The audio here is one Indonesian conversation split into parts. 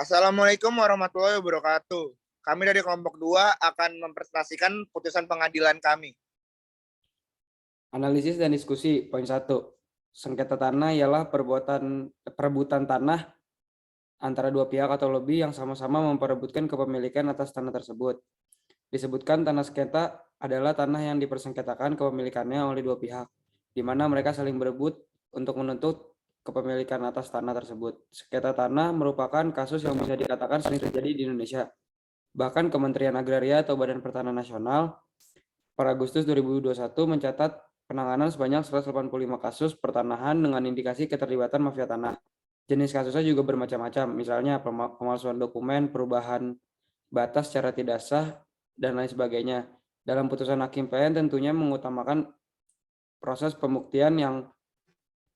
Assalamualaikum warahmatullahi wabarakatuh. Kami dari kelompok 2 akan mempresentasikan putusan pengadilan kami. Analisis dan diskusi. Poin 1. Sengketa tanah ialah perebutan tanah antara dua pihak atau lebih yang sama-sama memperebutkan kepemilikan atas tanah tersebut. Disebutkan tanah sengketa adalah tanah yang dipersengketakan kepemilikannya oleh dua pihak, di mana mereka saling berebut untuk menuntut kepemilikan atas tanah tersebut. Sengketa tanah merupakan kasus yang bisa dikatakan sering terjadi di Indonesia. Bahkan Kementerian Agraria atau Badan Pertanahan Nasional per Agustus 2021 mencatat penanganan sebanyak 185 kasus pertanahan dengan indikasi keterlibatan mafia tanah. Jenis kasusnya juga bermacam-macam, misalnya pemalsuan dokumen, perubahan batas secara tidak sah, dan lain sebagainya. Dalam putusan Hakim PN tentunya mengutamakan proses pembuktian yang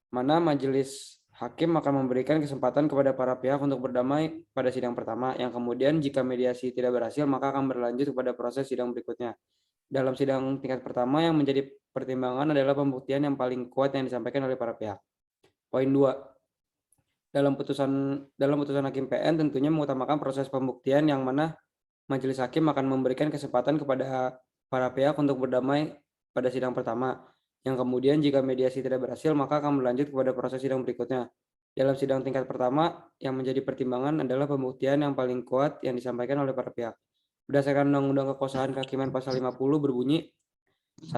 mana majelis hakim akan memberikan kesempatan kepada para pihak untuk berdamai pada sidang pertama, yang kemudian jika mediasi tidak berhasil maka akan berlanjut kepada proses sidang berikutnya. Dalam sidang tingkat pertama yang menjadi pertimbangan adalah pembuktian yang paling kuat yang disampaikan oleh para pihak. Poin 2. Dalam putusan Hakim PN tentunya mengutamakan proses pembuktian yang mana majelis hakim akan memberikan kesempatan kepada para pihak untuk berdamai pada sidang pertama, yang kemudian jika mediasi tidak berhasil maka akan berlanjut kepada proses sidang berikutnya. Dalam sidang tingkat pertama yang menjadi pertimbangan adalah pembuktian yang paling kuat yang disampaikan oleh para pihak. Berdasarkan Undang-Undang Kekuasaan Kehakiman Pasal 50 berbunyi, 1.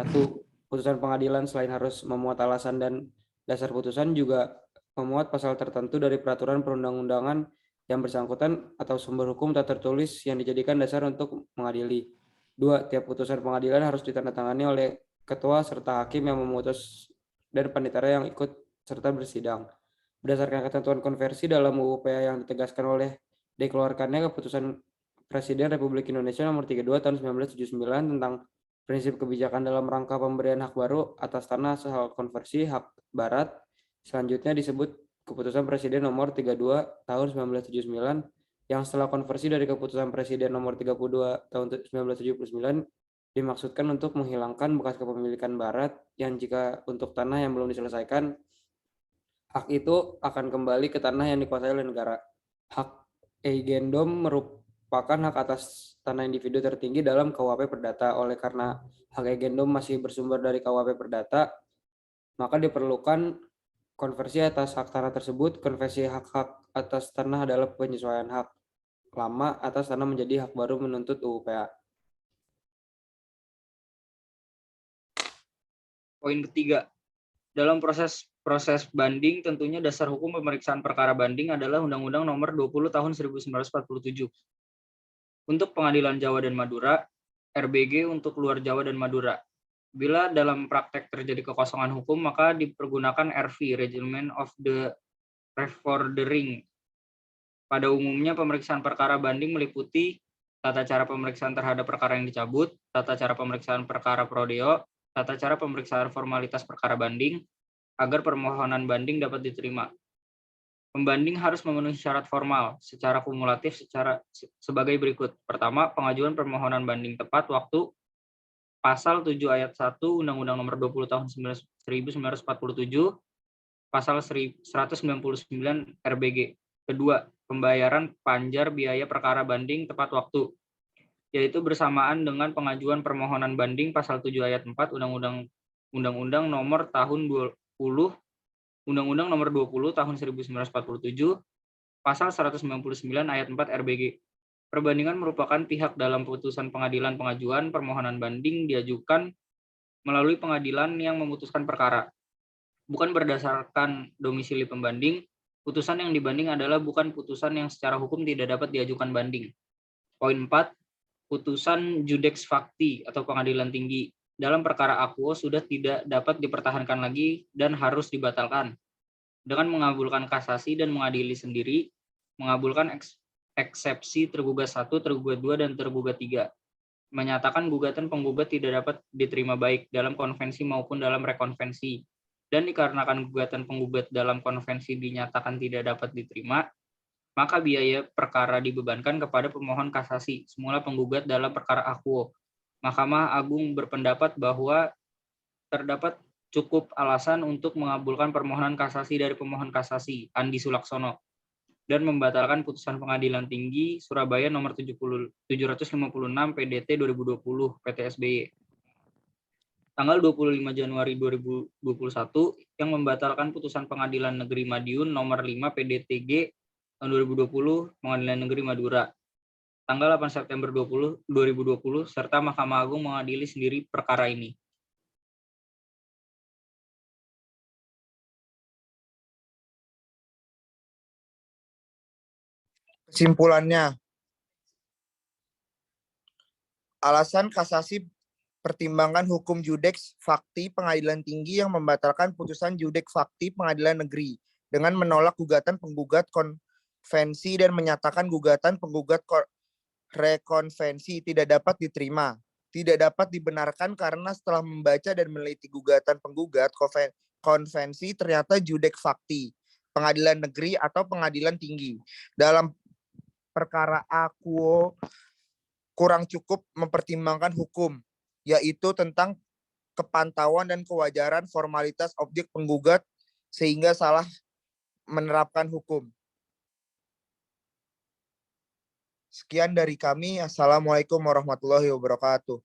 Putusan pengadilan selain harus memuat alasan dan dasar putusan juga memuat pasal tertentu dari peraturan perundang-undangan yang bersangkutan atau sumber hukum tak tertulis yang dijadikan dasar untuk mengadili. 2. Tiap putusan pengadilan harus ditandatangani oleh ketua serta hakim yang memutus dan panitera yang ikut serta bersidang. Berdasarkan ketentuan konversi dalam UU PA yang ditegaskan oleh dikeluarkannya keputusan Presiden Republik Indonesia nomor 32 tahun 1979 tentang prinsip kebijakan dalam rangka pemberian hak baru atas tanah soal konversi hak barat. Selanjutnya disebut Keputusan Presiden nomor 32 tahun 1979 yang setelah konversi dari Keputusan Presiden nomor 32 tahun 1979 dimaksudkan untuk menghilangkan bekas kepemilikan barat yang jika untuk tanah yang belum diselesaikan, hak itu akan kembali ke tanah yang dikuasai oleh negara. Hak eigendom merupakan hak atas tanah individu tertinggi dalam KUHP Perdata. Oleh karena hak eigendom masih bersumber dari KUHP Perdata, maka diperlukan konversi atas hak tanah tersebut. Konversi hak-hak atas tanah adalah penyesuaian hak lama atas tanah menjadi hak baru menuntut UU PA. Poin ketiga, dalam proses banding tentunya dasar hukum pemeriksaan perkara banding adalah Undang-Undang Nomor 20 Tahun 1947. Untuk Pengadilan Jawa dan Madura, RBG untuk luar Jawa dan Madura. Bila dalam praktek terjadi kekosongan hukum, maka dipergunakan RV, Reglement of the Reordering. Pada umumnya, pemeriksaan perkara banding meliputi tata cara pemeriksaan terhadap perkara yang dicabut, tata cara pemeriksaan perkara prodeo, tata cara pemeriksaan formalitas perkara banding, agar permohonan banding dapat diterima. Pembanding harus memenuhi syarat formal secara kumulatif sebagai berikut. Pertama, pengajuan permohonan banding tepat waktu Pasal 7 ayat 1 Undang-Undang Nomor 20 Tahun 1947, Pasal 199 RBG. Kedua, pembayaran panjar biaya perkara banding tepat waktu, yaitu bersamaan dengan pengajuan permohonan banding Pasal 7 ayat 4 Undang-Undang Nomor Undang-Undang Nomor 20 Tahun 1947, Pasal 199 ayat 4 RBG. Perbandingan merupakan pihak dalam putusan pengadilan. Pengajuan permohonan banding diajukan melalui pengadilan yang memutuskan perkara, bukan berdasarkan domisili pembanding. Putusan yang dibanding adalah bukan putusan yang secara hukum tidak dapat diajukan banding. Poin 4. Putusan Judex Facti atau pengadilan tinggi dalam perkara akuo sudah tidak dapat dipertahankan lagi dan harus dibatalkan dengan mengabulkan kasasi dan mengadili sendiri, mengabulkan eksepsi tergugat 1, tergugat 2, dan tergugat 3. Menyatakan gugatan penggugat tidak dapat diterima baik dalam konvensi maupun dalam rekonvensi. Dan dikarenakan gugatan penggugat dalam konvensi dinyatakan tidak dapat diterima, maka biaya perkara dibebankan kepada pemohon kasasi, semula penggugat dalam perkara akuo. Mahkamah Agung berpendapat bahwa terdapat cukup alasan untuk mengabulkan permohonan kasasi dari pemohon kasasi, Andi Sulaksono. dan membatalkan putusan Pengadilan Tinggi Surabaya nomor 756 PDT 2020 PT SBY tanggal 25 Januari 2021 yang membatalkan putusan Pengadilan Negeri Madiun nomor 5 PDTG tahun 2020 Pengadilan Negeri Madura tanggal 8 September 2020 serta Mahkamah Agung mengadili sendiri perkara ini. Kesimpulannya, alasan kasasi pertimbangan hukum judeks fakti Pengadilan Tinggi yang membatalkan putusan judek fakti Pengadilan Negeri dengan menolak gugatan penggugat konvensi dan menyatakan gugatan penggugat rekonvensi tidak dapat diterima. Tidak dapat dibenarkan karena setelah membaca dan meneliti gugatan penggugat konvensi ternyata judek fakti Pengadilan Negeri atau Pengadilan Tinggi dalam perkara akuo kurang cukup mempertimbangkan hukum, yaitu tentang kepantauan dan kewajaran formalitas objek penggugat sehingga salah menerapkan hukum. Sekian dari kami. Assalamualaikum warahmatullahi wabarakatuh.